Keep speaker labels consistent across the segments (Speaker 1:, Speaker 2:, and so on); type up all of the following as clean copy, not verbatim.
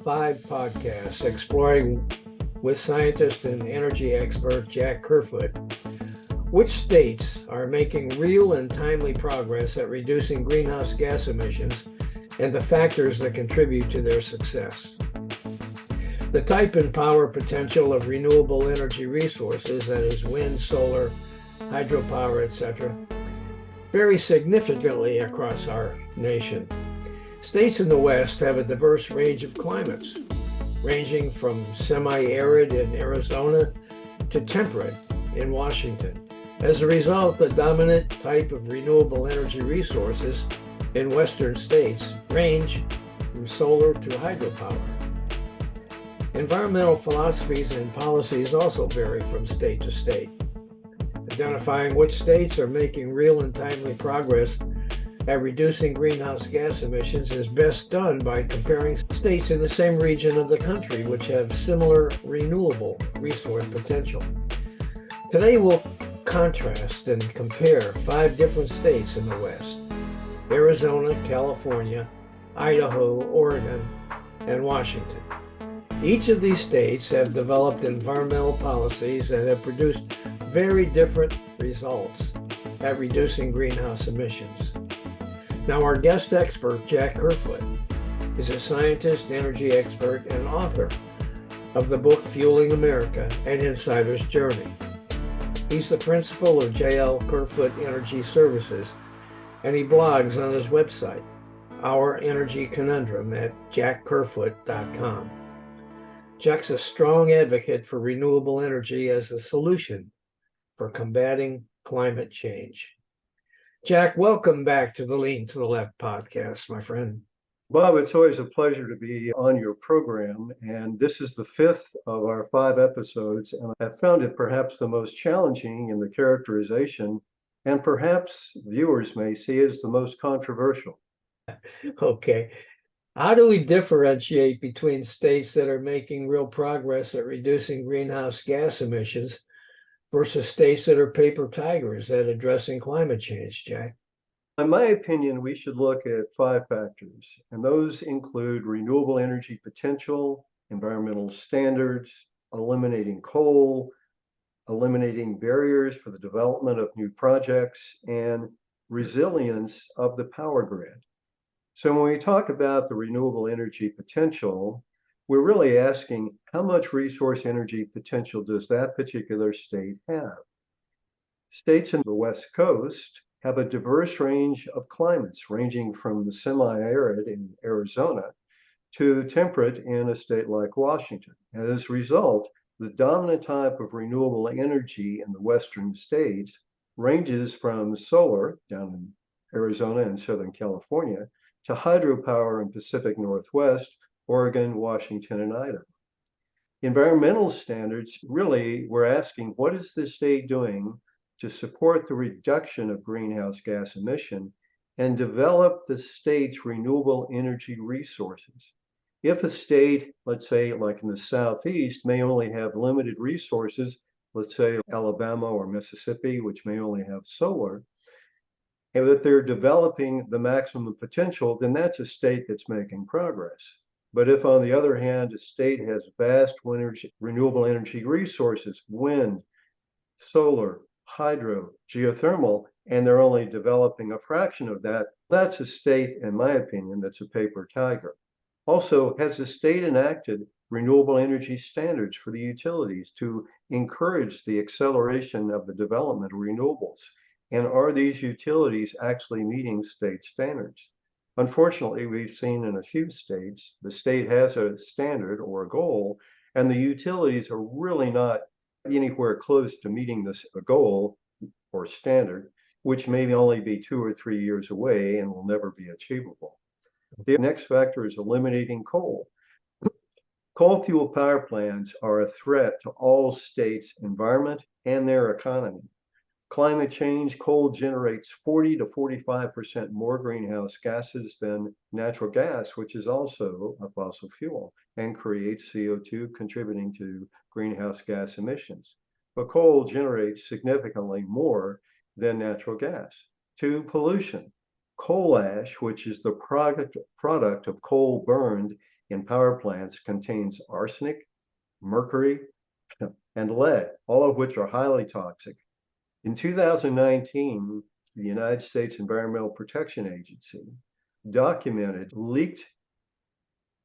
Speaker 1: 5 podcast exploring with scientist and energy expert Jack Kerfoot which states are making real and timely progress at reducing greenhouse gas emissions and the factors that contribute to their success. The type and power potential of renewable energy resources, that is wind, solar, hydropower, etc., vary significantly across our nation. States in the West have a diverse range of climates, ranging from semi-arid in Arizona to temperate in Washington. As a result, the dominant type of renewable energy resources in Western states range from solar to hydropower. Environmental philosophies and policies also vary from state to state. Identifying which states are making real and timely progress at reducing greenhouse gas emissions is best done by comparing states in the same region of the country which have similar renewable resource potential. Today we'll contrast and compare 5 different states in the West: Arizona, California, Idaho, Oregon, and Washington. Each of these states have developed environmental policies that have produced very different results at reducing greenhouse emissions. Now, our guest expert, Jack Kerfoot, is a scientist, energy expert, and author of the book Fueling America: An Insider's Journey. He's the principal of J.L. Kerfoot Energy Services, and he blogs on his website, Our Energy Conundrum, at jackkerfoot.com. Jack's a strong advocate for renewable energy as a solution for combating climate change. Jack, welcome back to the Lean to the Left podcast, my friend.
Speaker 2: Bob, it's always a pleasure to be on your program, and this is the 5th of our 5 episodes, and I've found it perhaps the most challenging in the characterization, and perhaps viewers may see it as the most controversial.
Speaker 1: Okay. How do we differentiate between states that are making real progress at reducing greenhouse gas emissions versus states that are paper tigers at addressing climate change, Jack?
Speaker 2: In my opinion, we should look at 5 factors, and those include renewable energy potential, environmental standards, eliminating coal, eliminating barriers for the development of new projects, and resilience of the power grid. So when we talk about the renewable energy potential, we're really asking how much resource energy potential does that particular state have? States in the West Coast have a diverse range of climates, ranging from the semi-arid in Arizona to temperate in a state like Washington. And as a result, the dominant type of renewable energy in the Western states ranges from solar down in Arizona and Southern California to hydropower in Pacific Northwest, Oregon, Washington, and Idaho. Environmental standards, really, we're asking, what is the state doing to support the reduction of greenhouse gas emission and develop the state's renewable energy resources? If a state, let's say like in the Southeast, may only have limited resources, let's say Alabama or Mississippi, which may only have solar, and if they're developing the maximum potential, then that's a state that's making progress. But if, on the other hand, a state has vast renewable energy resources, wind, solar, hydro, geothermal, and they're only developing a fraction of that, that's a state, in my opinion, that's a paper tiger. Also, has the state enacted renewable energy standards for the utilities to encourage the acceleration of the development of renewables? And are these utilities actually meeting state standards? Unfortunately, we've seen in a few states, the state has a standard or a goal, and the utilities are really not anywhere close to meeting this goal or standard, which may only be 2 or 3 years away and will never be achievable. The next factor is eliminating coal. Coal fuel power plants are a threat to all states' environment and their economy. Climate change, coal generates 40 to 45% more greenhouse gases than natural gas, which is also a fossil fuel, and creates CO2, contributing to greenhouse gas emissions. But coal generates significantly more than natural gas. 2, pollution. Coal ash, which is the product of coal burned, in power plants contains arsenic, mercury, and lead, all of which are highly toxic. In 2019, the United States Environmental Protection Agency documented leaked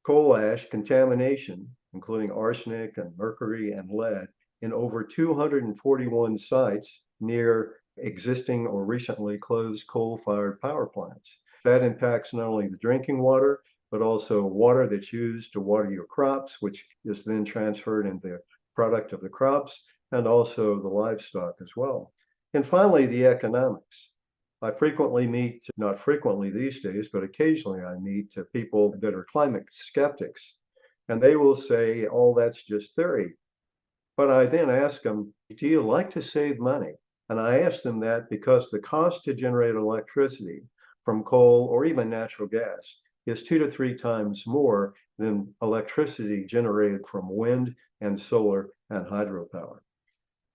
Speaker 2: coal ash contamination, including arsenic and mercury and lead, in over 241 sites near existing or recently closed coal-fired power plants. That impacts not only the drinking water, but also water that's used to water your crops, which is then transferred into the product of the crops, and also the livestock as well. And finally, the economics. I frequently meet, not frequently these days, but occasionally I meet people that are climate skeptics, and they will say, oh, that's just theory. But I then ask them, do you like to save money? And I ask them that because the cost to generate electricity from coal or even natural gas is 2 to 3 times more than electricity generated from wind and solar and hydropower.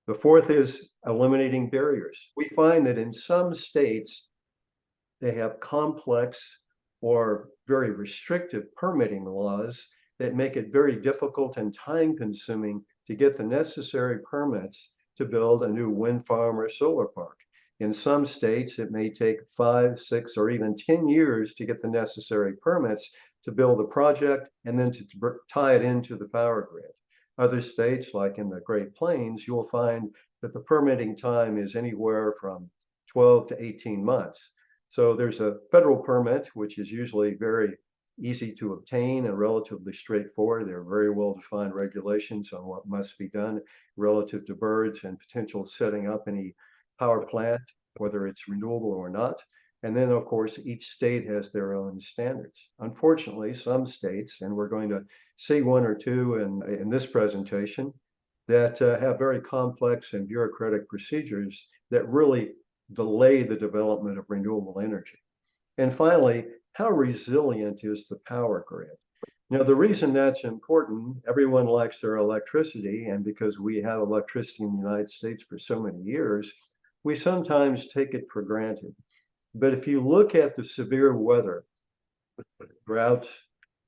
Speaker 2: The fourth is eliminating barriers. We find that in some states, they have complex or very restrictive permitting laws that make it very difficult and time-consuming to get the necessary permits to build a new wind farm or solar park. In some states, it may take 5, 6, or even 10 years to get the necessary permits to build a project and then to tie it into the power grid. Other states, like in the Great Plains, you will find that the permitting time is anywhere from 12 to 18 months. So there's a federal permit, which is usually very easy to obtain and relatively straightforward. There are very well-defined regulations on what must be done relative to birds and potential setting up any power plant, whether it's renewable or not. And then, of course, each state has their own standards. Unfortunately, some states, and we're going to see one or two in this presentation, that have very complex and bureaucratic procedures that really delay the development of renewable energy. And finally, how resilient is the power grid? Now, the reason that's important, everyone likes their electricity, and because we have electricity in the United States for so many years, we sometimes take it for granted. But if you look at the severe weather, droughts,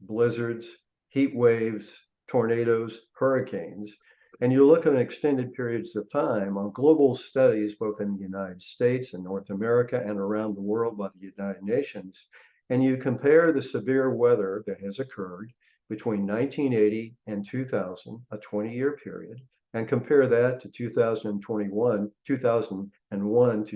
Speaker 2: blizzards, heat waves, tornadoes, hurricanes, and you look at extended periods of time on global studies, both in the United States and North America and around the world by the United Nations, and you compare the severe weather that has occurred between 1980 and 2000, a 20-year period, and compare that to 2001 to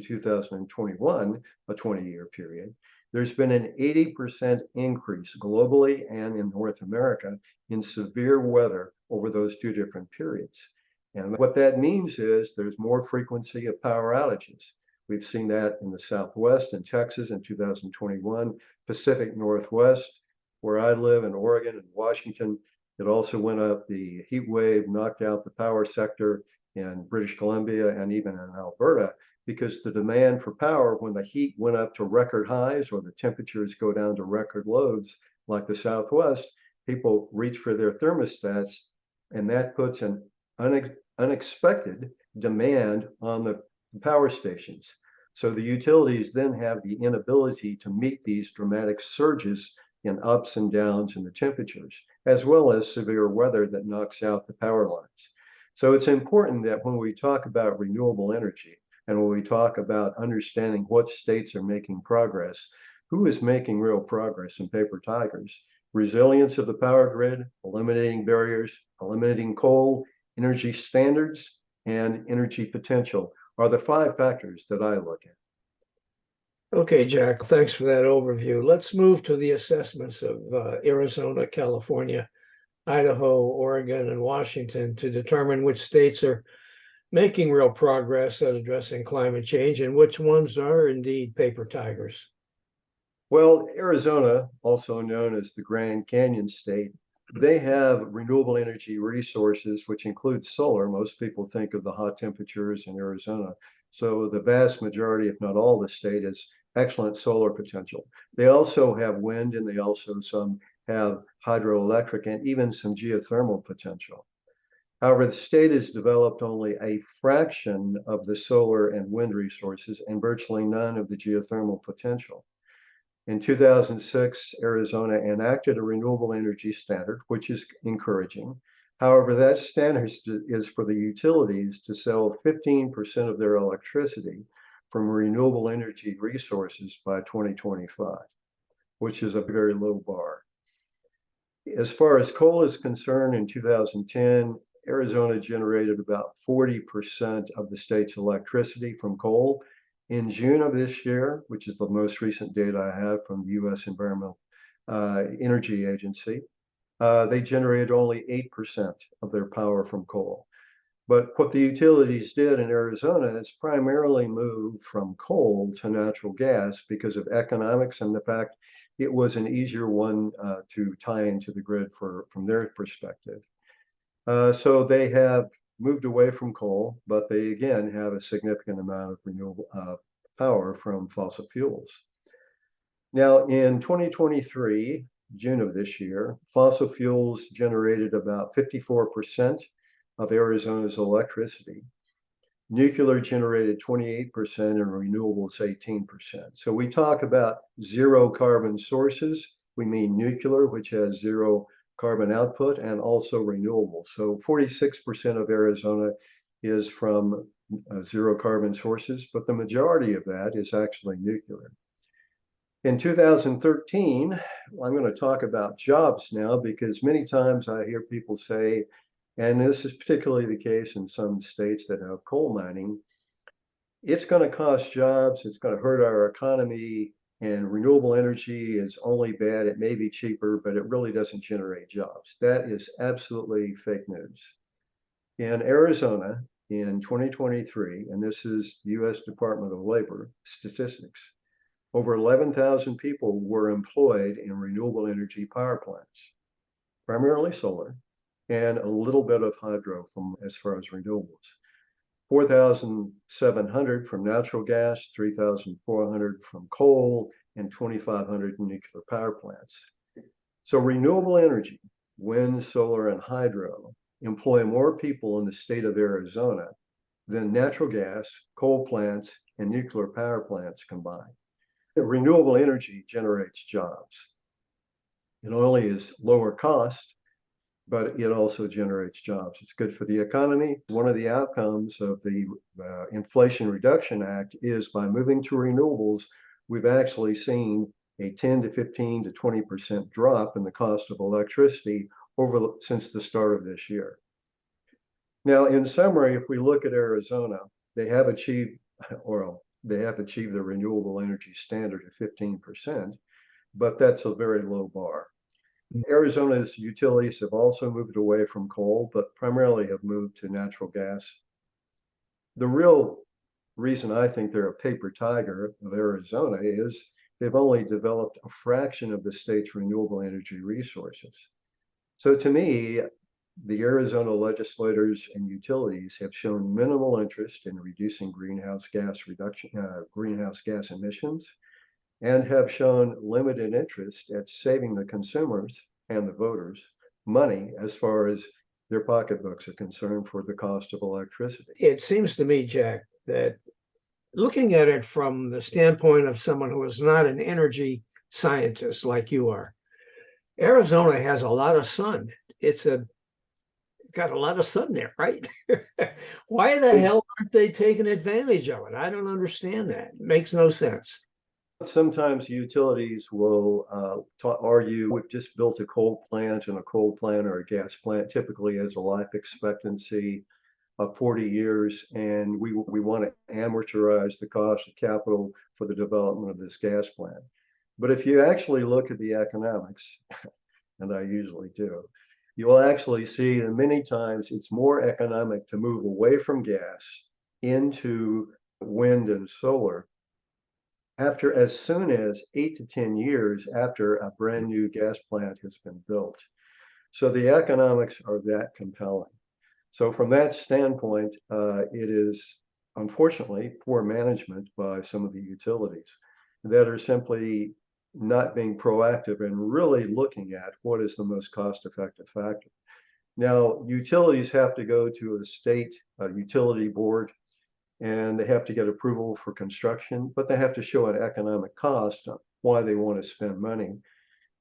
Speaker 2: 2021, a 20-year period, there's been an 80% increase globally and in North America in severe weather over those 2 different periods. And what that means is there's more frequency of power outages. We've seen that in the Southwest and Texas in 2021, Pacific Northwest, where I live in Oregon and Washington. It also went up. The heat wave knocked out the power sector in British Columbia and even in Alberta, because the demand for power, when the heat went up to record highs or the temperatures go down to record lows, like the Southwest, people reach for their thermostats, and that puts an unexpected demand on the power stations. So the utilities then have the inability to meet these dramatic surges in ups and downs in the temperatures, as well as severe weather that knocks out the power lines. So it's important that when we talk about renewable energy and when we talk about understanding what states are making progress, who is making real progress in paper tigers, resilience of the power grid, eliminating barriers, eliminating coal, energy standards, and energy potential are the 5 factors that I look at.
Speaker 1: Okay, Jack, thanks for that overview. Let's move to the assessments of Arizona, California, Idaho, Oregon, and Washington to determine which states are making real progress at addressing climate change and which ones are indeed paper tigers.
Speaker 2: Well, Arizona, also known as the Grand Canyon State, they have renewable energy resources, which include solar. Most people think of the hot temperatures in Arizona. So the vast majority, if not all the state, has excellent solar potential. They also have wind, and they also have hydroelectric and even some geothermal potential. However, the state has developed only a fraction of the solar and wind resources and virtually none of the geothermal potential. In 2006, Arizona enacted a renewable energy standard, which is encouraging. However, that standard is for the utilities to sell 15% of their electricity from renewable energy resources by 2025, which is a very low bar. As far as coal is concerned, in 2010, Arizona generated about 40% of the state's electricity from coal. In June of this year, which is the most recent data I have from the U.S. Environmental Energy Agency, they generated only 8% of their power from coal. But what the utilities did in Arizona is primarily move from coal to natural gas because of economics and the fact it was an easier one to tie into the grid from their perspective. So they have moved away from coal, but they again have a significant amount of renewable power from fossil fuels. Now, in 2023, June of this year, fossil fuels generated about 54% of Arizona's electricity. Nuclear generated 28% and renewables 18%. So we talk about zero carbon sources. We mean nuclear, which has zero carbon output, and also renewables. So 46% of Arizona is from zero carbon sources, but the majority of that is actually nuclear. In 2013, I'm going to talk about jobs now because many times I hear people say, and this is particularly the case in some states that have coal mining, it's going to cost jobs, it's going to hurt our economy, and renewable energy is only bad. It may be cheaper, but it really doesn't generate jobs. That is absolutely fake news. In Arizona, in 2023, and this is the U.S. Department of Labor statistics, over 11,000 people were employed in renewable energy power plants, primarily solar, and a little bit of hydro from as far as renewables. 4,700 from natural gas, 3,400 from coal, and 2,500 nuclear power plants. So renewable energy, wind, solar, and hydro employ more people in the state of Arizona than natural gas, coal plants, and nuclear power plants combined. Renewable energy generates jobs. It not only is lower cost, but it also generates jobs. It's good for the economy. One of the outcomes of the Inflation Reduction Act is by moving to renewables, we've actually seen a 10 to 15 to 20% drop in the cost of electricity since the start of this year. Now, in summary, if we look at Arizona, they have achieved the renewable energy standard of 15%, but that's a very low bar. Arizona's utilities have also moved away from coal, but primarily have moved to natural gas. The real reason I think they're a paper tiger of Arizona is they've only developed a fraction of the state's renewable energy resources. So to me, the Arizona legislators and utilities have shown minimal interest in reducing greenhouse gas emissions, and have shown limited interest at saving the consumers and the voters money as far as their pocketbooks are concerned for the cost of electricity.
Speaker 1: It seems to me, Jack, that looking at it from the standpoint of someone who is not an energy scientist like you are, Arizona has a lot of sun. It's got a lot of sun there, right? Why the hell aren't they taking advantage of it? I don't understand that. It makes no sense.
Speaker 2: Sometimes utilities will argue we've just built a coal plant, and a coal plant or a gas plant typically has a life expectancy of 40 years, and we want to amortize the cost of capital for the development of this gas plant. But if you actually look at the economics, and I usually do, you will actually see that many times it's more economic to move away from gas into wind and solar after as soon as 8 to 10 years after a brand new gas plant has been built. So the economics are that compelling. So from that standpoint, it is unfortunately poor management by some of the utilities that are simply not being proactive and really looking at what is the most cost-effective factor. Now, utilities have to go to a state utility board, and they have to get approval for construction, but they have to show an economic cost why they want to spend money.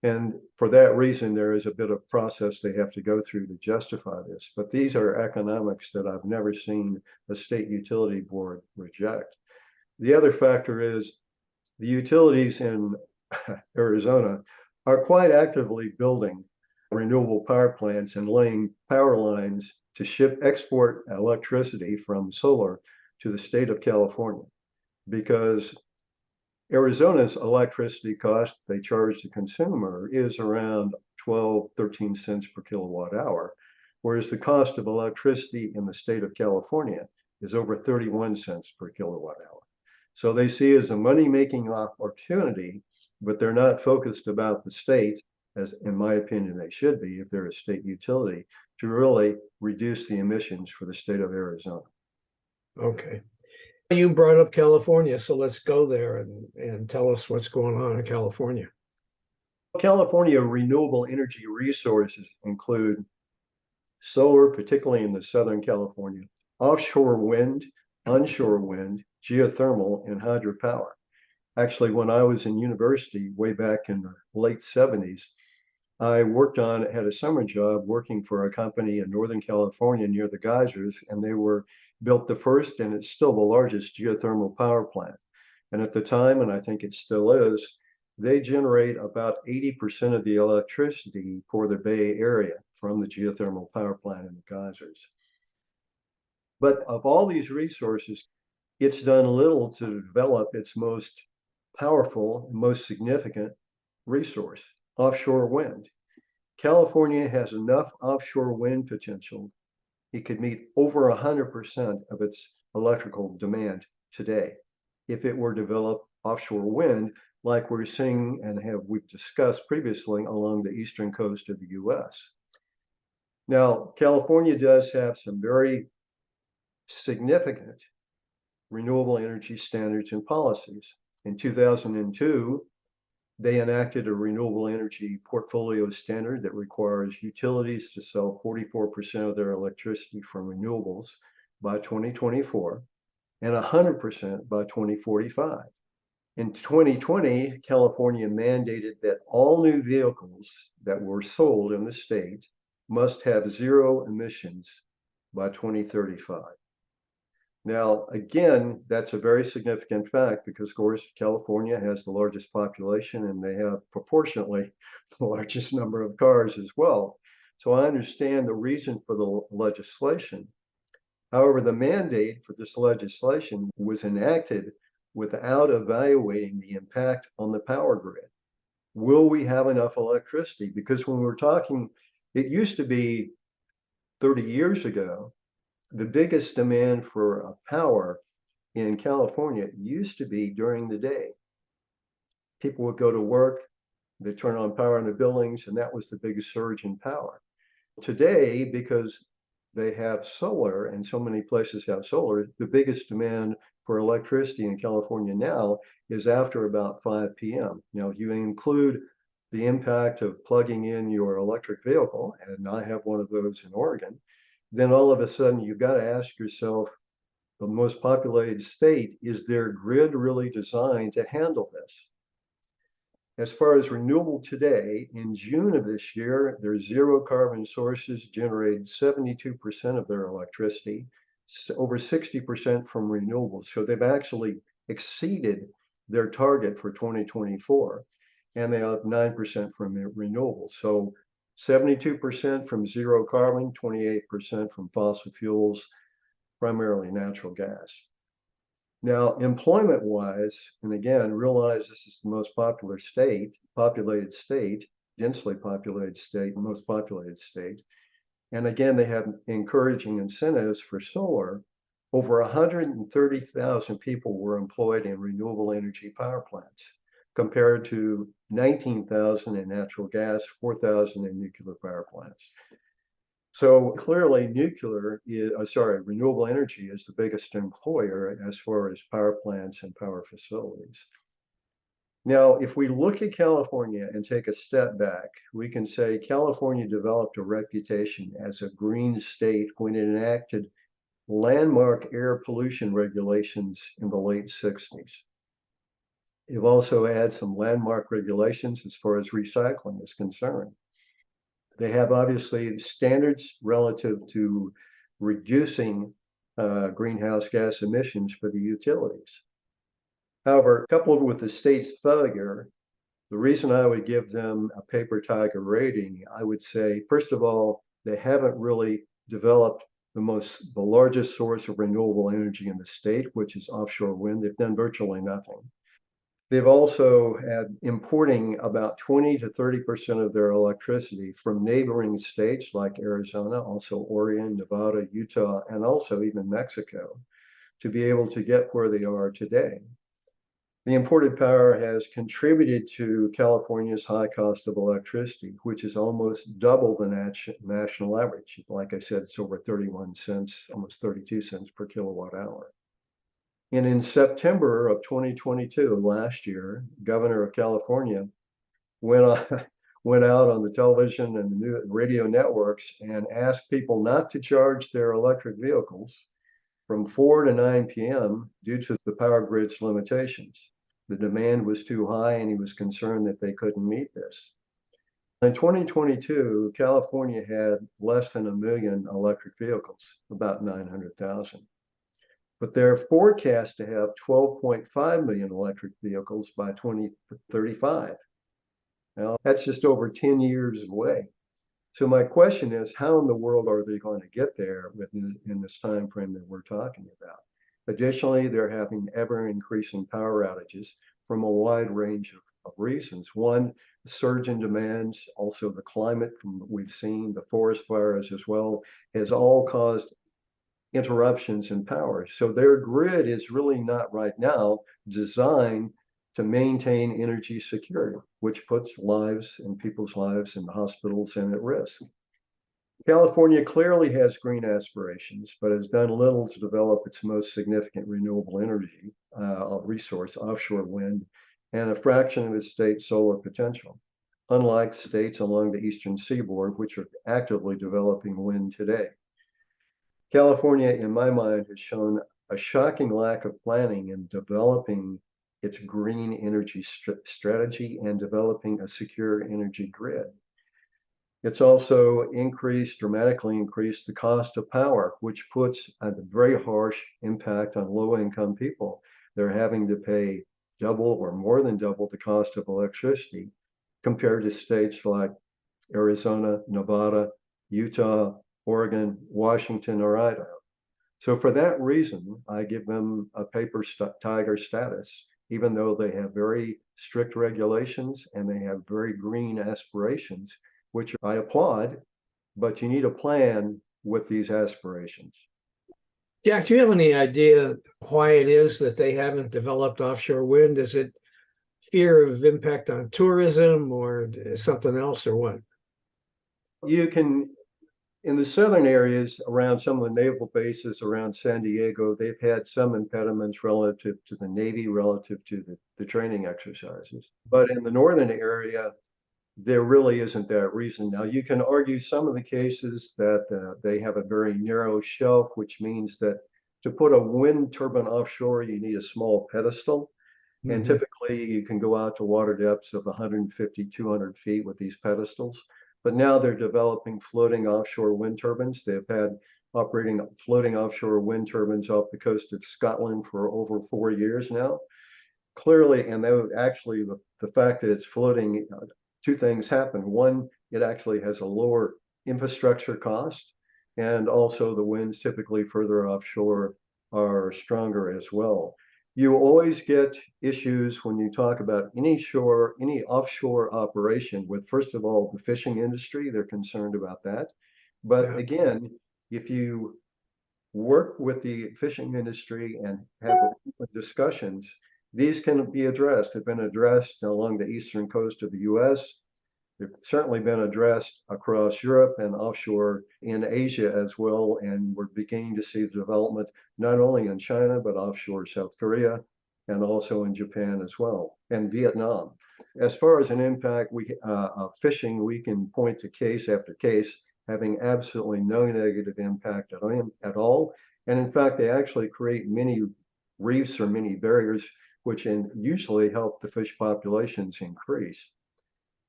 Speaker 2: And for that reason, there is a bit of process they have to go through to justify this. But these are economics that I've never seen a state utility board reject. The other factor is the utilities in Arizona are quite actively building renewable power plants and laying power lines to export electricity from solar to the state of California, because Arizona's electricity cost they charge the consumer is around 12, 13 cents per kilowatt hour, whereas the cost of electricity in the state of California is over 31 cents per kilowatt hour. So they see it as a money-making opportunity, but they're not focused about the state, as in my opinion they should be if they're a state utility, to really reduce the emissions for the state of Arizona.
Speaker 1: Okay. You brought up California, so let's go there and tell us what's going on in California.
Speaker 2: California renewable energy resources include solar, particularly in the Southern California, offshore wind, onshore wind, geothermal, and hydropower. Actually, when I was in university way back in the late 70s, I had a summer job working for a company in Northern California near the geysers, and they built the first, and it's still the largest geothermal power plant. And at the time, and I think it still is, they generate about 80% of the electricity for the Bay Area from the geothermal power plant in the geysers. But of all these resources, it's done little to develop its most powerful, most significant resource, offshore wind. California has enough offshore wind potential. It could meet over 100% of its electrical demand today if it were developed offshore wind like we're seeing and we've discussed previously along the eastern coast of the US. Now, California does have some very significant renewable energy standards and policies. In 2002, they enacted a renewable energy portfolio standard that requires utilities to sell 44% of their electricity from renewables by 2024 and 100% by 2045. In 2020, California mandated that all new vehicles that were sold in the state must have zero emissions by 2035. Now, again, that's a very significant fact because, of course, California has the largest population and they have proportionately the largest number of cars as well. So I understand the reason for the legislation. However, the mandate for this legislation was enacted without evaluating the impact on the power grid. Will we have enough electricity? Because when we're talking, it used to be 30 years ago, the biggest demand for power in California used to be during the day. People would go to work, they turn on power in the buildings, and that was the biggest surge in power. Today, because they have solar and so many places have solar, the biggest demand for electricity in California now is after about 5 p.m. Now, if you include the impact of plugging in your electric vehicle, and I have one of those in Oregon, then all of a sudden you've got to ask yourself, the most populated state, is their grid really designed to handle this? As far as renewable today, in June of this year, their zero carbon sources generated 72% of their electricity, over 60% from renewables. So they've actually exceeded their target for 2024, and they have 9% from renewables. So 72% from zero carbon, 28% from fossil fuels, primarily natural gas. Now, employment-wise, and again, realize this is the most populated state, densely populated state, most populated state. And again, they have encouraging incentives for solar. Over 130,000 people were employed in renewable energy power plants, compared to 19,000 in natural gas, 4,000 in nuclear power plants. So clearly renewable energy is the biggest employer as far as power plants and power facilities. Now, if we look at California and take a step back, we can say California developed a reputation as a green state when it enacted landmark air pollution regulations in the late 60s. They've also had some landmark regulations as far as recycling is concerned. They have obviously standards relative to reducing greenhouse gas emissions for the utilities. However, coupled with the state's failure, the reason I would give them a paper tiger rating, I would say, first of all, they haven't really developed the largest source of renewable energy in the state, which is offshore wind. They've done virtually nothing. They've also had importing about 20 to 30% of their electricity from neighboring states like Arizona, also Oregon, Nevada, Utah, and also even Mexico to be able to get where they are today. The imported power has contributed to California's high cost of electricity, which is almost double the national average. Like I said, it's over 31 cents, almost 32 cents per kilowatt hour. And in September of 2022, last year, Governor of California went out on the television and the radio networks and asked people not to charge their electric vehicles from 4 to 9 p.m. due to the power grid's limitations. The demand was too high, and he was concerned that they couldn't meet this. In 2022, California had less than 1 million electric vehicles, about 900,000. But they're forecast to have 12.5 million electric vehicles by 2035. Now, that's just over 10 years away. So my question is, how in the world are they going to get there in this time frame that we're talking about? Additionally, they're having ever increasing power outages from a wide range of reasons. One, the surge in demands, also the climate from what we've seen, the forest fires as well, has all caused interruptions in power. So their grid is really not right now designed to maintain energy security, which puts lives and people's lives in the hospitals and at risk. California clearly has green aspirations, but has done little to develop its most significant renewable energy resource, offshore wind, and a fraction of its state's solar potential, unlike states along the eastern seaboard, which are actively developing wind today. California, in my mind, has shown a shocking lack of planning in developing its green energy strategy and developing a secure energy grid. It's also dramatically increased the cost of power, which puts a very harsh impact on low-income people. They're having to pay double or more than double the cost of electricity compared to states like Arizona, Nevada, Utah, Oregon, Washington, or Idaho. So for that reason, I give them a paper tiger status, even though they have very strict regulations and they have very green aspirations, which I applaud, but you need a plan with these aspirations.
Speaker 1: Jack, do you have any idea why it is that they haven't developed offshore wind? Is it fear of impact on tourism or something else, or what?
Speaker 2: You can, in the southern areas around some of the naval bases around San Diego, they've had some impediments relative to the Navy, relative to the training exercises. But in the northern area, there really isn't that reason. Now, you can argue some of the cases that they have a very narrow shelf, which means that to put a wind turbine offshore, you need a small pedestal. And typically you can go out to water depths of 150, 200 feet with these pedestals. But now they're developing floating offshore wind turbines. They've had operating floating offshore wind turbines off the coast of Scotland for over 4 years now. Clearly, and they would actually, the fact that it's floating, two things happen. One, it actually has a lower infrastructure cost, and also the winds typically further offshore are stronger as well. You always get issues when you talk about any offshore operation with, first of all, the fishing industry. They're concerned about that. But again, if you work with the fishing industry and have discussions, these can be addressed. They've been addressed along the eastern coast of the US. They've certainly been addressed across Europe and offshore in Asia as well. And we're beginning to see the development not only in China, but offshore South Korea and also in Japan as well, and Vietnam. As far as an impact of fishing, we can point to case after case having absolutely no negative impact at all. And in fact, they actually create many reefs or many barriers which usually help the fish populations increase.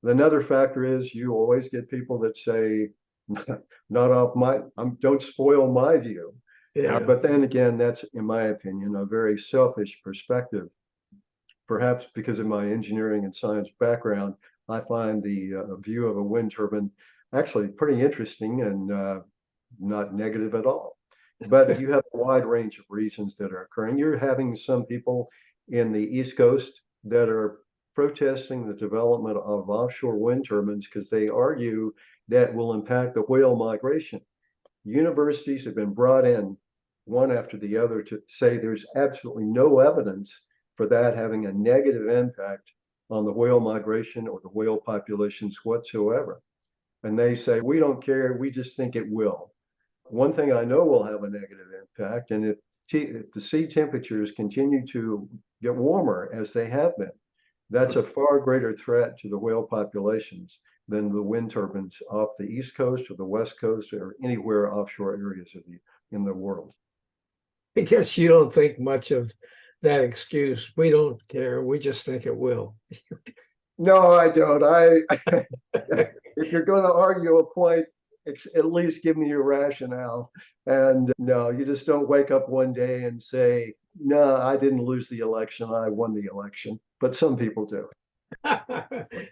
Speaker 2: Another factor is you always get people that say, not off my, don't spoil my view.
Speaker 1: Yeah.
Speaker 2: But then again, that's, in my opinion, a very selfish perspective. Perhaps because of my engineering and science background, I find the view of a wind turbine actually pretty interesting and not negative at all. But you have a wide range of reasons that are occurring. You're having some people in the East Coast that are protesting the development of offshore wind turbines because they argue that will impact the whale migration. Universities have been brought in one after the other to say there's absolutely no evidence for that having a negative impact on the whale migration or the whale populations whatsoever. And they say, we don't care, we just think it will. One thing I know will have a negative impact, and if the sea temperatures continue to get warmer as they have been, that's a far greater threat to the whale populations than the wind turbines off the East Coast or the West Coast or anywhere offshore areas in the world.
Speaker 1: I guess you don't think much of that excuse. We don't care. We just think it will.
Speaker 2: No, I don't. If you're going to argue a point, at least give me your rationale. And no, you just don't wake up one day and say, no, I didn't lose the election. I won the election. But some people do.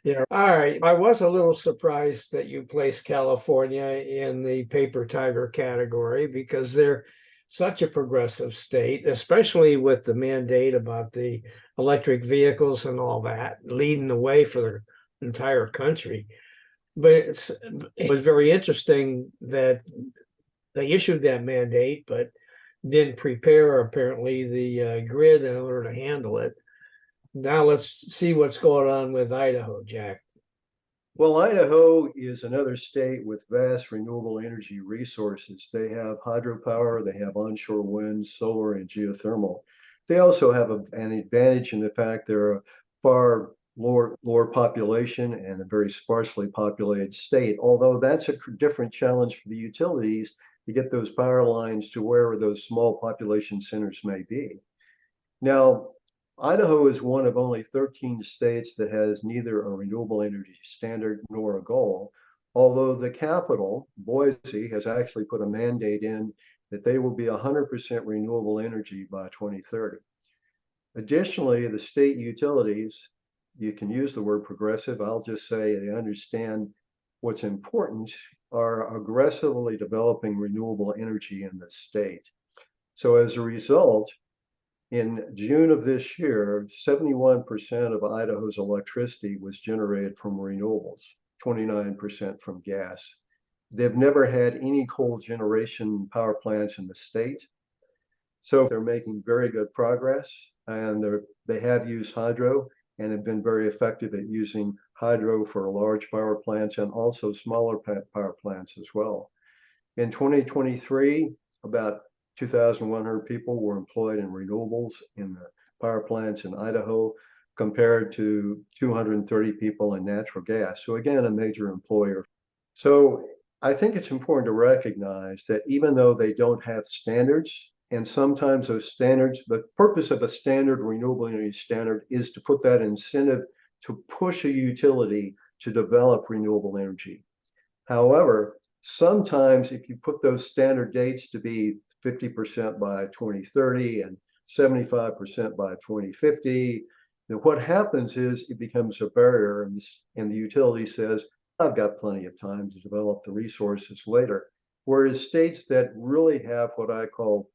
Speaker 1: Yeah. All right. I was a little surprised that you placed California in the paper tiger category because they're such a progressive state, especially with the mandate about the electric vehicles and all that, leading the way for the entire country. But it was very interesting that they issued that mandate, but didn't prepare apparently the grid in order to handle it. Now let's see what's going on with Idaho, Jack.
Speaker 2: Well, Idaho is another state with vast renewable energy resources. They have hydropower, they have onshore wind, solar, and geothermal. They also have an advantage in the fact they're a far lower population and a very sparsely populated state, although that's a different challenge for the utilities to get those power lines to wherever those small population centers may be. Now, Idaho is one of only 13 states that has neither a renewable energy standard nor a goal, although the capital, Boise, has actually put a mandate in that they will be 100% renewable energy by 2030. Additionally, the state utilities, you can use the word progressive, I'll just say they understand what's important, are aggressively developing renewable energy in the state. So as a result, in June of this year, 71% of Idaho's electricity was generated from renewables, 29% from gas. They've never had any coal generation power plants in the state. So they're making very good progress, and they have used hydro and have been very effective at using hydro for large power plants and also smaller power plants as well. In 2023, about 2,100 people were employed in renewables in the power plants in Idaho, compared to 230 people in natural gas. So again, a major employer. So I think it's important to recognize that even though they don't have standards, and sometimes those standards, the purpose of a standard renewable energy standard is to put that incentive to push a utility to develop renewable energy. However, sometimes if you put those standard dates to be 50% by 2030 and 75% by 2050, then what happens is it becomes a barrier, and the utility says, I've got plenty of time to develop the resources later. Whereas states that really have what I call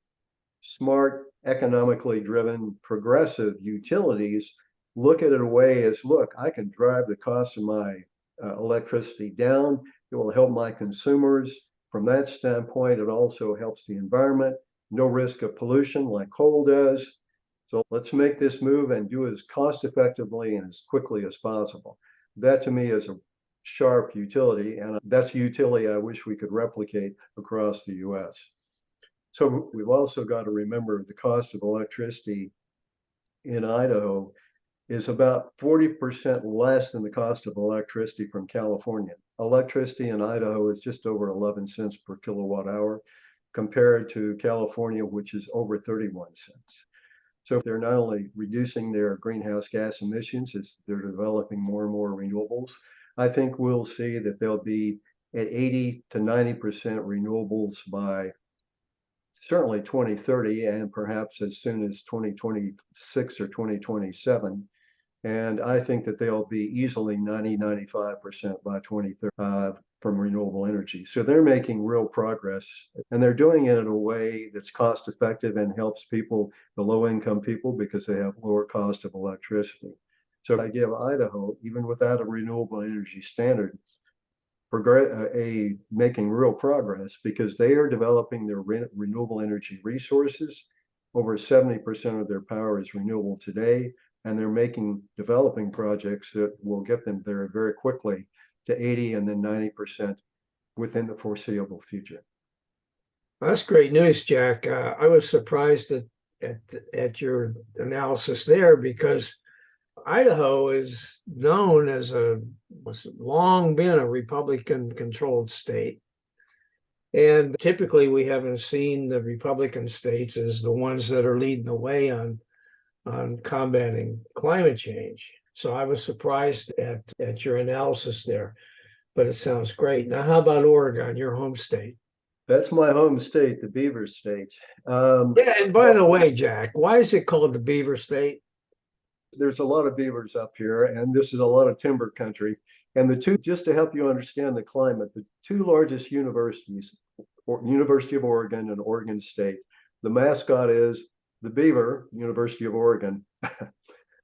Speaker 2: smart, economically driven, progressive utilities look at it a way as, look, I can drive the cost of my electricity down. It will help my consumers. From that standpoint, it also helps the environment, no risk of pollution like coal does. So let's make this move and do it as cost effectively and as quickly as possible. That to me is a sharp utility, and that's a utility I wish we could replicate across the US. So we've also got to remember the cost of electricity in Idaho is about 40% less than the cost of electricity from California. Electricity in Idaho is just over 11 cents per kilowatt hour compared to California, which is over 31 cents. So they're not only reducing their greenhouse gas emissions as they're developing more and more renewables, I think we'll see that they'll be at 80 to 90% renewables by certainly 2030 and perhaps as soon as 2026 or 2027. And I think that they'll be easily 95% by 2030 from renewable energy. So they're making real progress, and they're doing it in a way that's cost effective and helps people, the low income people, because they have lower cost of electricity. So I give Idaho, even without a renewable energy standard, making real progress because they are developing their renewable energy resources. Over 70% of their power is renewable today, and they're developing projects that will get them there very quickly to 80 and then 90% within the foreseeable future.
Speaker 1: That's great news, Jack. I was surprised at your analysis there because Idaho is known as was long been a Republican controlled state. And typically we haven't seen the Republican states as the ones that are leading the way on combating climate change. So I was surprised at your analysis there, but it sounds great. Now, how about Oregon, your home state?
Speaker 2: That's my home state, the Beaver State.
Speaker 1: Yeah, and by the way, Jack, why is it called the Beaver State?
Speaker 2: There's a lot of beavers up here, and this is a lot of timber country. And the two, just to help you understand the climate, the two largest universities, University of Oregon and Oregon State, the mascot is the beaver, University of Oregon.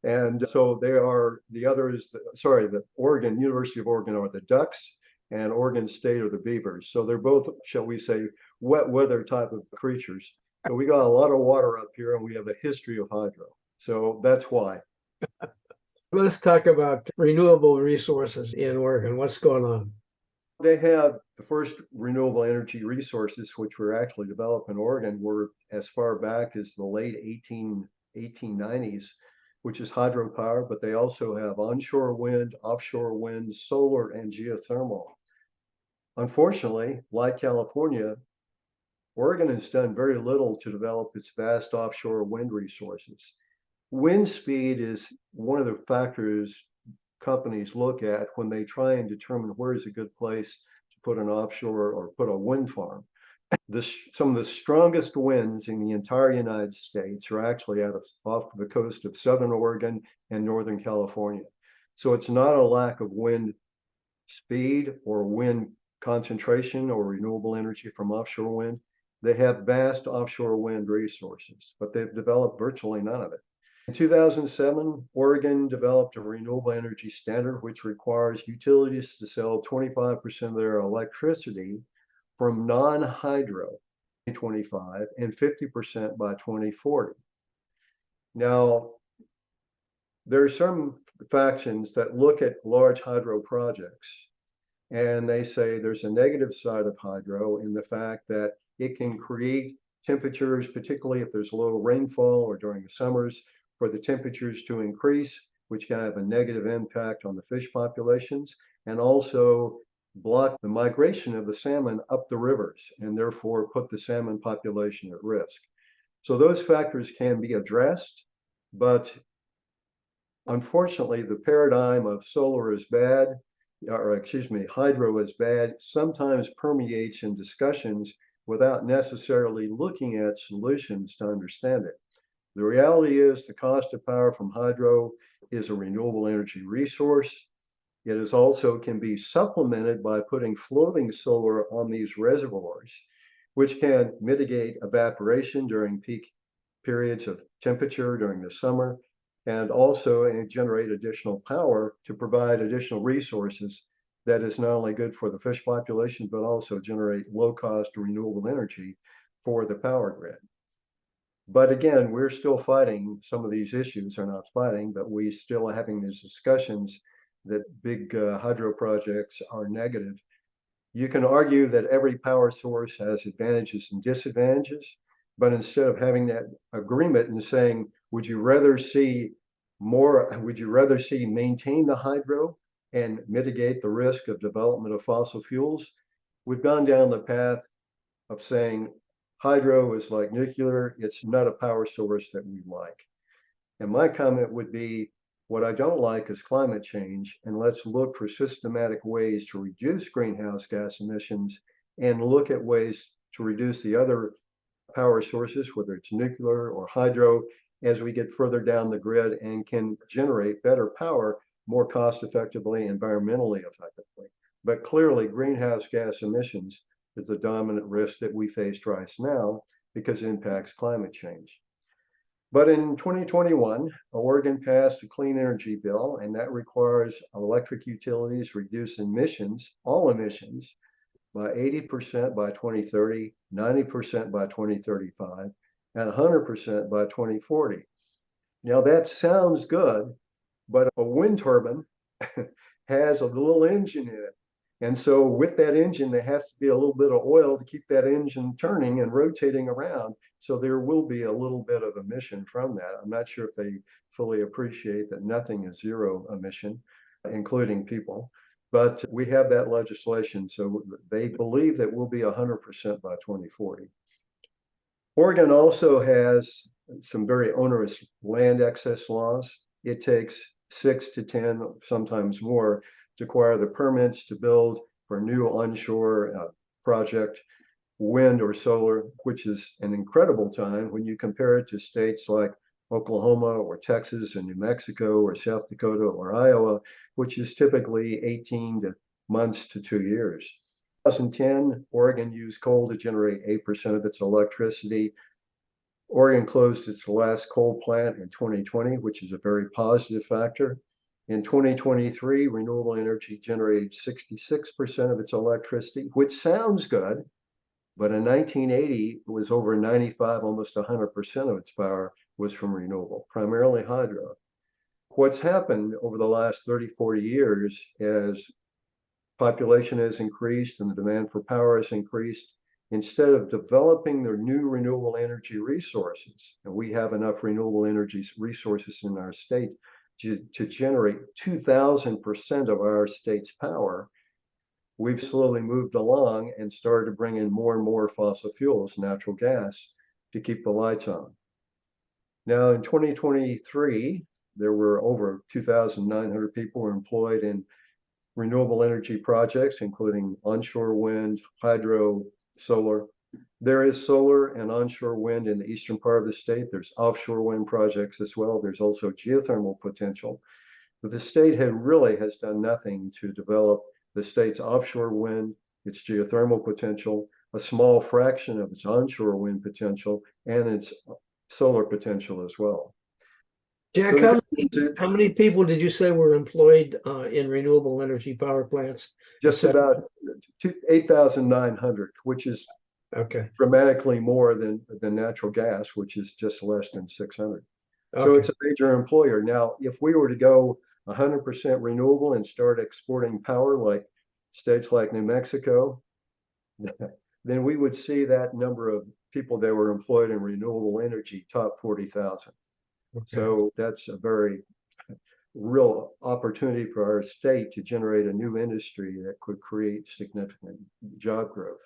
Speaker 2: And so they are, the other is, the Oregon, University of Oregon are the ducks, and Oregon State are the beavers. So they're both, shall we say, wet weather type of creatures. So we got a lot of water up here, and we have a history of hydro. So that's why.
Speaker 1: Let's talk about renewable resources in Oregon. What's going on?
Speaker 2: They have the first renewable energy resources, which were actually developed in Oregon, were as far back as the late 1890s, which is hydropower, but they also have onshore wind, offshore wind, solar, and geothermal. Unfortunately, like California, Oregon has done very little to develop its vast offshore wind resources. Wind speed is one of the factors companies look at when they try and determine where is a good place to put an offshore or put a wind farm. Some of the strongest winds in the entire United States are actually off the coast of Southern Oregon and Northern California. So it's not a lack of wind speed or wind concentration or renewable energy from offshore wind. They have vast offshore wind resources, but they've developed virtually none of it. In 2007, Oregon developed a renewable energy standard, which requires utilities to sell 25% of their electricity from non-hydro in 2025 and 50% by 2040. Now, there are some factions that look at large hydro projects and they say there's a negative side of hydro in the fact that it can create temperatures, particularly if there's low rainfall or during the summers, for the temperatures to increase, which can have a negative impact on the fish populations, and also block the migration of the salmon up the rivers and therefore put the salmon population at risk. So those factors can be addressed, but unfortunately, the paradigm of solar is bad, or excuse me, hydro is bad, sometimes permeates in discussions without necessarily looking at solutions to understand it. The reality is the cost of power from hydro is a renewable energy resource. It is also can be supplemented by putting floating solar on these reservoirs, which can mitigate evaporation during peak periods of temperature during the summer, and also generate additional power to provide additional resources that is not only good for the fish population, but also generate low-cost renewable energy for the power grid. But again, we're still fighting some of these issues, are not fighting, but we still are having these discussions that big hydro projects are negative. You can argue that every power source has advantages and disadvantages, but instead of having that agreement and saying, would you rather see maintain the hydro and mitigate the risk of development of fossil fuels? We've gone down the path of saying, Hydro is like nuclear. It's not a power source that we like. And my comment would be, what I don't like is climate change, and let's look for systematic ways to reduce greenhouse gas emissions and look at ways to reduce the other power sources, whether it's nuclear or hydro, as we get further down the grid and can generate better power more cost effectively, environmentally effectively. But clearly, greenhouse gas emissions is the dominant risk that we face right now because it impacts climate change. But in 2021, Oregon passed a clean energy bill, and that requires electric utilities reduce emissions, all emissions, by 80% by 2030, 90% by 2035, and 100% by 2040. Now that sounds good, but a wind turbine has a little engine in it. And so with that engine, there has to be a little bit of oil to keep that engine turning and rotating around. So there will be a little bit of emission from that. I'm not sure if they fully appreciate that nothing is zero emission, including people. But we have that legislation. So they believe that we'll be 100% by 2040. Oregon also has some very onerous land access laws. It takes 6 to 10, sometimes more, to acquire the permits to build for a new onshore project, wind or solar, which is an incredible time when you compare it to states like Oklahoma or Texas and New Mexico or South Dakota or Iowa, which is typically 18 months to 2 years. 2010, Oregon used coal to generate 8% of its electricity. Oregon closed its last coal plant in 2020, which is a very positive factor. In 2023, renewable energy generated 66% of its electricity, which sounds good, but in 1980, it was over 95, almost 100% of its power was from renewable, primarily hydro. What's happened over the last 30, 40 years as population has increased and the demand for power has increased, instead of developing their new renewable energy resources, and we have enough renewable energy resources in our state to generate 2,000% of our state's power, we've slowly moved along and started to bring in more and more fossil fuels, natural gas, to keep the lights on. Now in 2023, there were over 2,900 people were employed in renewable energy projects, including onshore wind, hydro, solar. There is solar and onshore wind in the eastern part of the state. There's offshore wind projects as well. There's also geothermal potential. But the state has done nothing to develop the state's offshore wind, its geothermal potential, a small fraction of its onshore wind potential, and its solar potential as well.
Speaker 1: Jack, how many people did you say were employed in renewable energy power plants?
Speaker 2: Just about 8,900, which is dramatically more than natural gas, which is just less than 600. So it's a major employer. Now, if we were to go 100% renewable and start exporting power like states like New Mexico, then we would see that number of people that were employed in renewable energy top 40,000. So that's a very real opportunity for our state to generate a new industry that could create significant job growth.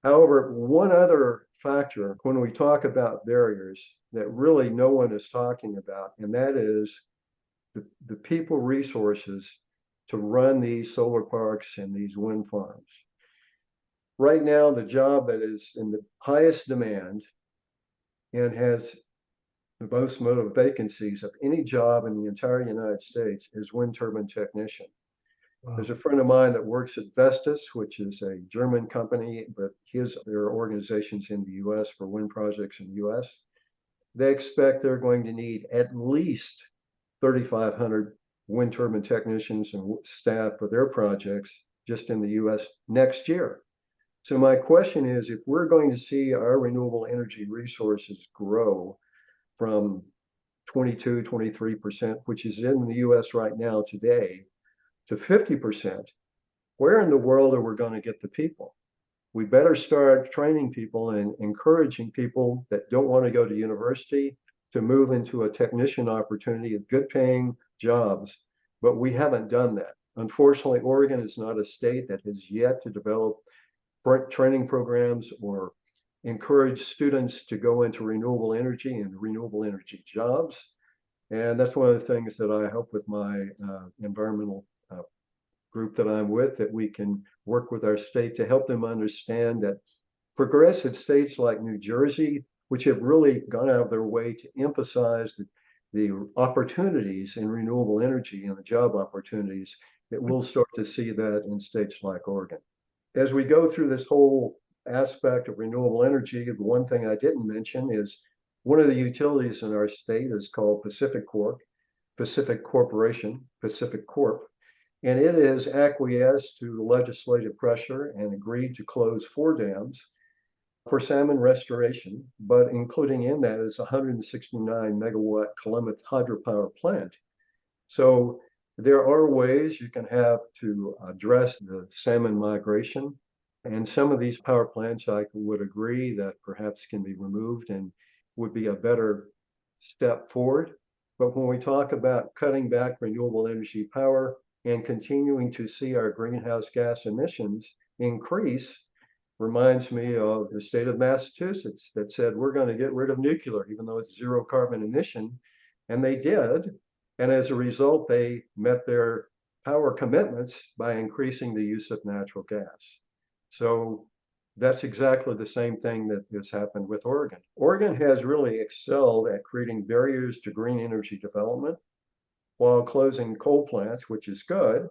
Speaker 2: However, one other factor when we talk about barriers that really no one is talking about, and that is the people resources to run these solar parks and these wind farms. Right now, the job that is in the highest demand and has the most amount of vacancies of any job in the entire United States is wind turbine technician. There's a friend of mine that works at Vestas, which is a German company, but there are organizations in the US for wind projects in the US. They expect they're going to need at least 3,500 wind turbine technicians and staff for their projects just in the US next year. So my question is, if we're going to see our renewable energy resources grow from 22, 23%, which is in the US right now today, to 50%, where in the world are we going to get the people? We better start training people and encouraging people that don't want to go to university to move into a technician opportunity of good paying jobs, but we haven't done that. Unfortunately, Oregon is not a state that has yet to develop training programs or encourage students to go into renewable energy and renewable energy jobs. And that's one of the things that I hope with my environmental group that I'm with, that we can work with our state to help them understand that progressive states like New Jersey, which have really gone out of their way to emphasize the opportunities in renewable energy and the job opportunities, that we'll start to see that in states like Oregon. As we go through this whole aspect of renewable energy, the one thing I didn't mention is one of the utilities in our state is called Pacific Corp, Pacific Corporation, Pacific Corp, and it is acquiesced to legislative pressure and agreed to close 4 dams for salmon restoration, but including in that is a 169 megawatt Klamath hydropower plant. So there are ways you can have to address the salmon migration. And some of these power plants, I would agree that perhaps can be removed and would be a better step forward. But when we talk about cutting back renewable energy power and continuing to see our greenhouse gas emissions increase, reminds me of the state of Massachusetts that said, we're going to get rid of nuclear, even though it's zero carbon emission. And they did. And as a result, they met their power commitments by increasing the use of natural gas. So that's exactly the same thing that has happened with Oregon. Oregon has really excelled at creating barriers to green energy development while closing coal plants, which is good,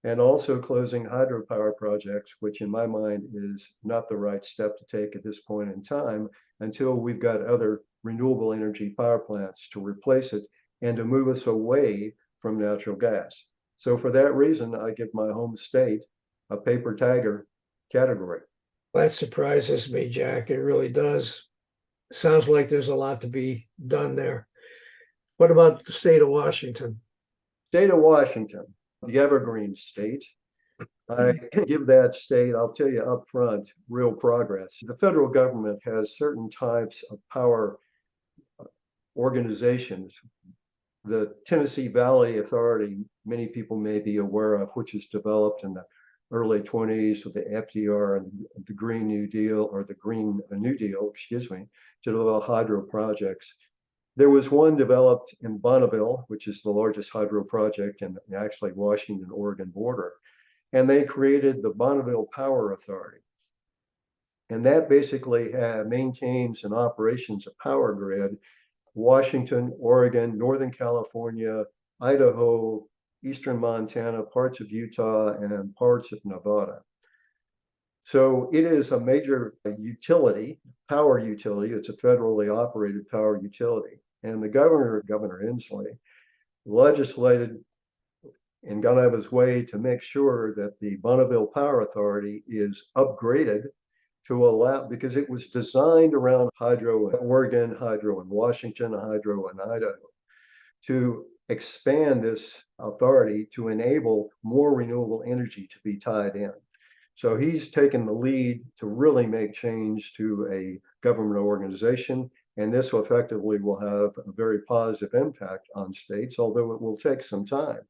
Speaker 2: and also closing hydropower projects, which in my mind is not the right step to take at this point in time until we've got other renewable energy power plants to replace it and to move us away from natural gas. So for that reason, I give my home state a paper tiger category.
Speaker 1: That surprises me, Jack. It really does. Sounds like there's a lot to be done there. What about the state of Washington?
Speaker 2: State of Washington, the evergreen state. I give that state, I'll tell you up front, real progress. The federal government has certain types of power organizations. The Tennessee Valley Authority, many people may be aware of, which was developed in the early 20s with the FDR and the Green New Deal, or the Green New Deal, excuse me, to develop hydro projects. There was one developed in Bonneville, which is the largest hydro project in actually Washington-Oregon border. And they created the Bonneville Power Authority. And that basically maintains and operations a power grid, Washington, Oregon, Northern California, Idaho, Eastern Montana, parts of Utah, and parts of Nevada. So it is a major utility, power utility. It's a federally operated power utility. And the Governor Inslee, legislated and got out of his way to make sure that the Bonneville Power Authority is upgraded to allow, because it was designed around hydro in Oregon, hydro in Washington, hydro in Idaho, to expand this authority to enable more renewable energy to be tied in. So he's taken the lead to really make change to a government organization, and this effectively will have a very positive impact on states, although it will take some time.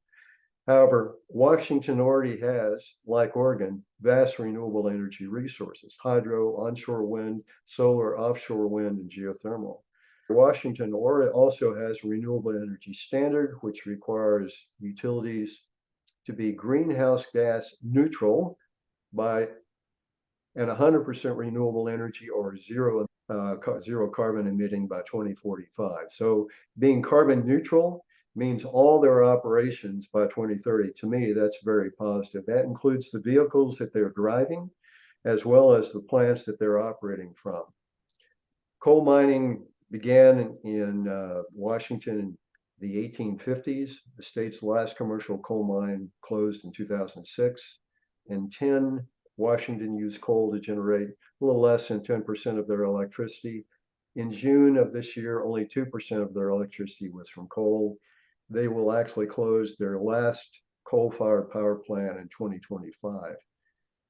Speaker 2: However, Washington already has, like Oregon, vast renewable energy resources: hydro, onshore wind, solar, offshore wind, and geothermal. Washington also has a renewable energy standard, which requires utilities to be greenhouse gas neutral by and 100% renewable energy or zero carbon emitting by 2045. So being carbon neutral means all their operations by 2030. To me, that's very positive. That includes the vehicles that they're driving, as well as the plants that they're operating from. Coal mining began in Washington in the 1850s. The state's last commercial coal mine closed in 2006. In 10, Washington used coal to generate a little less than 10% of their electricity. In June of this year, only 2% of their electricity was from coal. They will actually close their last coal-fired power plant in 2025,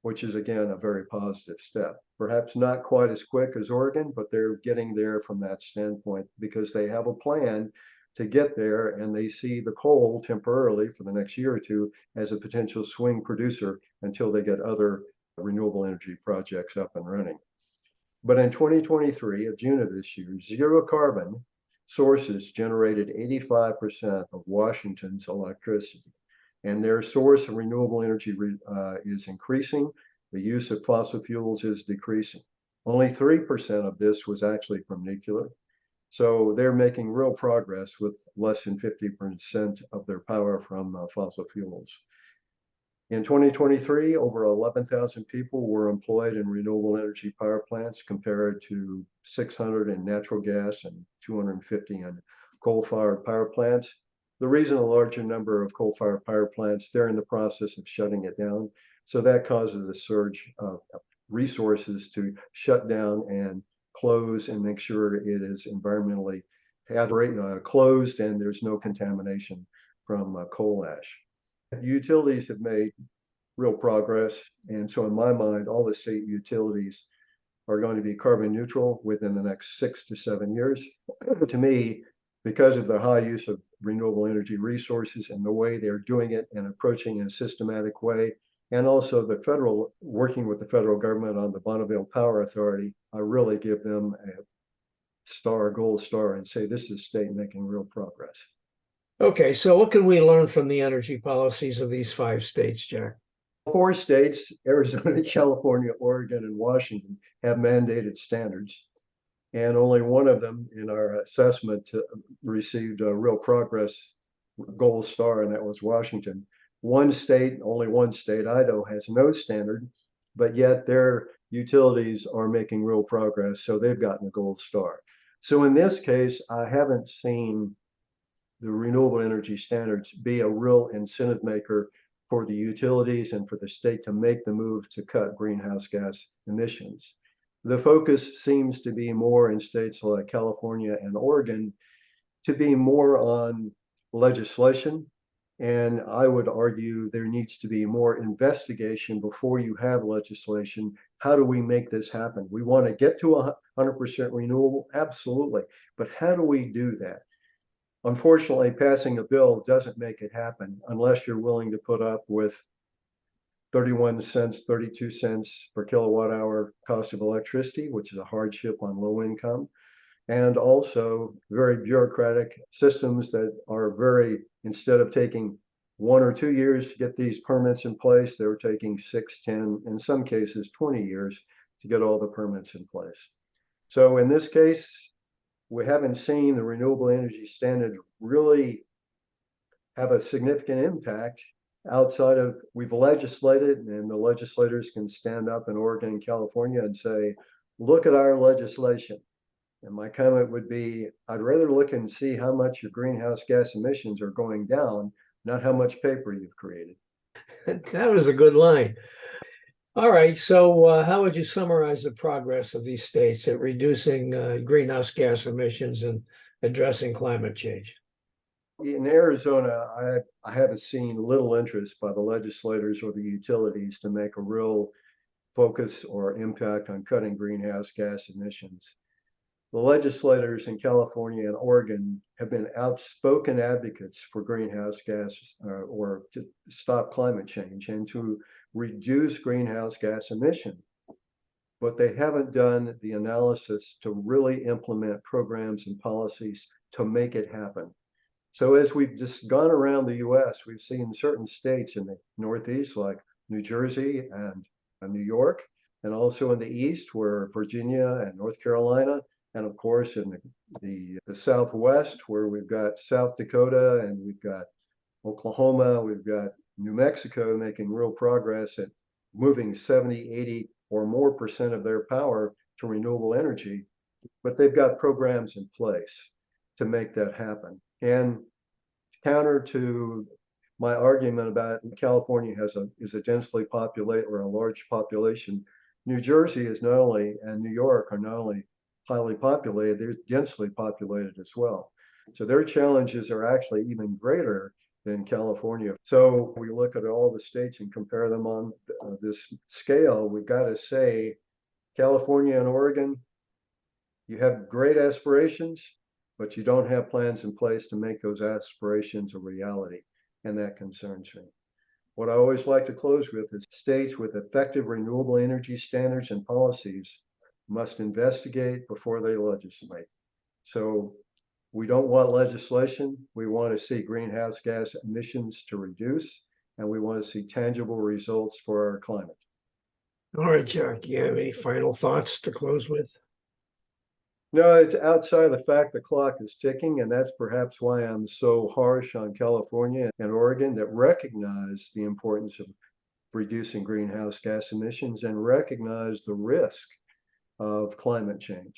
Speaker 2: which is again a very positive step. Perhaps not quite as quick as Oregon, but they're getting there from that standpoint because they have a plan to get there, and they see the coal temporarily for the next year or two as a potential swing producer until they get other renewable energy projects up and running. But in 2023, of June of this year, zero carbon sources generated 85% of Washington's electricity. And their source of renewable energy is increasing. The use of fossil fuels is decreasing. Only 3% of this was actually from nuclear. So they're making real progress with less than 50% of their power from fossil fuels. In 2023, over 11,000 people were employed in renewable energy power plants compared to 600 in natural gas and 250 in coal-fired power plants. The reason a larger number of coal-fired power plants, they're in the process of shutting it down. So that causes a surge of resources to shut down and close and make sure it is environmentally closed and there's no contamination from coal ash. Utilities have made real progress. And so in my mind, all the state utilities are going to be carbon neutral within the next 6 to 7 years. To me, because of the high use of renewable energy resources and the way they're doing it and approaching in a systematic way, and also the federal, working with the federal government on the Bonneville Power Authority, I really give them a gold star, and say this is state making real progress.
Speaker 1: Okay, so what can we learn from the energy policies of these 5 states, Jack?
Speaker 2: 4 states, Arizona, California, Oregon, and Washington, have mandated standards. And only one of them in our assessment received a real progress gold star, and that was Washington. Only one state, Idaho, has no standard, but yet their utilities are making real progress, so they've gotten a gold star. So in this case, I haven't seen the renewable energy standards be a real incentive maker for the utilities and for the state to make the move to cut greenhouse gas emissions. The focus seems to be more in states like California and Oregon to be more on legislation. And I would argue there needs to be more investigation before you have legislation. How do we make this happen? We want to get to 100% renewable, absolutely. But how do we do that? Unfortunately, passing a bill doesn't make it happen unless you're willing to put up with 31 cents, 32 cents per kilowatt hour cost of electricity, which is a hardship on low income, and also very bureaucratic systems that are instead of taking 1 or 2 years to get these permits in place, they're taking 6, 10, in some cases 20 years to get all the permits in place. So in this case, we haven't seen the renewable energy standards really have a significant impact outside of, we've legislated, and the legislators can stand up in Oregon and California and say, look at our legislation. And my comment would be, I'd rather look and see how much your greenhouse gas emissions are going down, not how much paper you've created.
Speaker 1: That was a good line. All right, so how would you summarize the progress of these states at reducing greenhouse gas emissions and addressing climate change?
Speaker 2: In Arizona, I have seen little interest by the legislators or the utilities to make a real focus or impact on cutting greenhouse gas emissions. The legislators in California and Oregon have been outspoken advocates for greenhouse gas or to stop climate change and to reduce greenhouse gas emission. But they haven't done the analysis to really implement programs and policies to make it happen. So as we've just gone around the US, we've seen certain states in the Northeast like New Jersey and New York, and also in the East where Virginia and North Carolina, and of course in the Southwest where we've got South Dakota and we've got Oklahoma, we've got New Mexico making real progress at moving 70, 80 or more percent of their power to renewable energy, but they've got programs in place to make that happen. And counter to my argument about California is a densely populated or a large population, New Jersey is not only, and New York are not only highly populated, they're densely populated as well. So their challenges are actually even greater than California. So we look at all the states and compare them on this scale, we've got to say California and Oregon, you have great aspirations, but you don't have plans in place to make those aspirations a reality, and that concerns me. What I always like to close with is states with effective renewable energy standards and policies must investigate before they legislate. So we don't want legislation. We want to see greenhouse gas emissions to reduce, and we want to see tangible results for our climate.
Speaker 1: All right, Jack, you have any final thoughts to close with?
Speaker 2: No, it's outside the fact the clock is ticking, and that's perhaps why I'm so harsh on California and Oregon that recognize the importance of reducing greenhouse gas emissions and recognize the risk of climate change.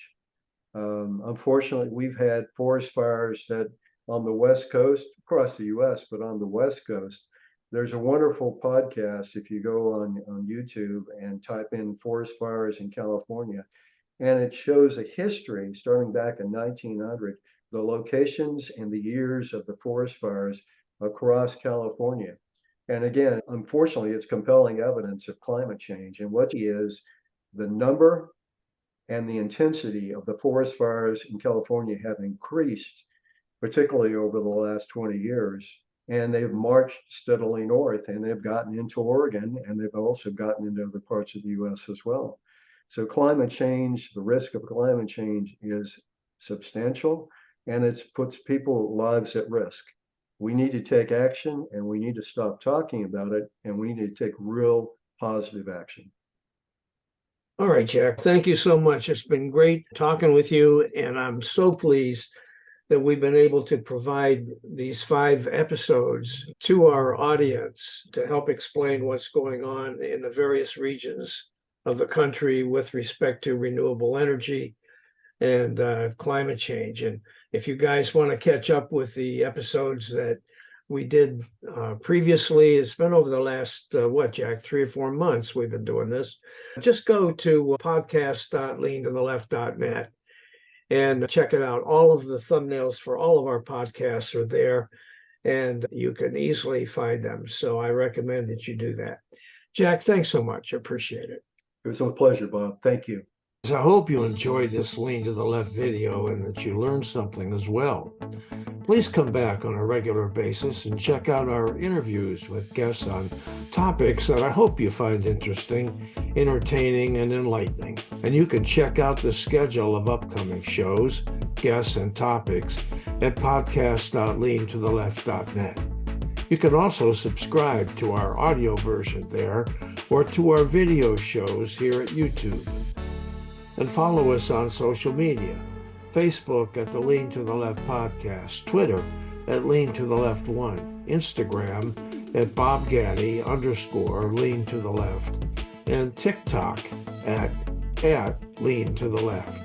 Speaker 2: Unfortunately, we've had forest fires that on the West Coast, across the US, but on the West Coast, there's a wonderful podcast if you go on YouTube and type in forest fires in California. And it shows a history starting back in 1900, the locations and the years of the forest fires across California. And again, unfortunately, it's compelling evidence of climate change. And what is the number and the intensity of the forest fires in California have increased, particularly over the last 20 years. And they've marched steadily north, and they've gotten into Oregon, and they've also gotten into other parts of the US as well. So climate change, the risk of climate change is substantial, and it puts people's lives at risk. We need to take action, and we need to stop talking about it, and we need to take real positive action.
Speaker 1: All right, Jack, thank you so much. It's been great talking with you, and I'm so pleased that we've been able to provide these 5 episodes to our audience to help explain what's going on in the various regions of the country with respect to renewable energy and climate change. And if you guys want to catch up with the episodes that we did previously, it's been over the last, Jack, 3 or 4 months we've been doing this. Just go to podcast.leantotheleft.net and check it out. All of the thumbnails for all of our podcasts are there, and you can easily find them. So I recommend that you do that. Jack, thanks so much. I appreciate it.
Speaker 2: It was a pleasure, Bob. Thank you.
Speaker 1: I hope you enjoyed this Lean to the Left video and that you learned something as well. Please come back on a regular basis and check out our interviews with guests on topics that I hope you find interesting, entertaining, and enlightening. And you can check out the schedule of upcoming shows, guests, and topics at podcast.leantotheleft.net. You can also subscribe to our audio version there or to our video shows here at YouTube. And follow us on social media, Facebook at the Lean to the Left Podcast, Twitter at Lean to the Left 1, Instagram at BobGaddy_Lean to the Left, and TikTok at Lean to the Left.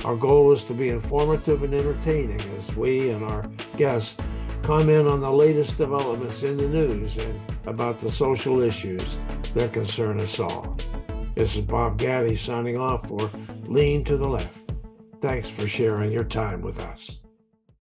Speaker 1: Our goal is to be informative and entertaining as we and our guests comment on the latest developments in the news and about the social issues that concern us all. This is Bob Gaddy signing off for Lean to the Left. Thanks for sharing your time with us.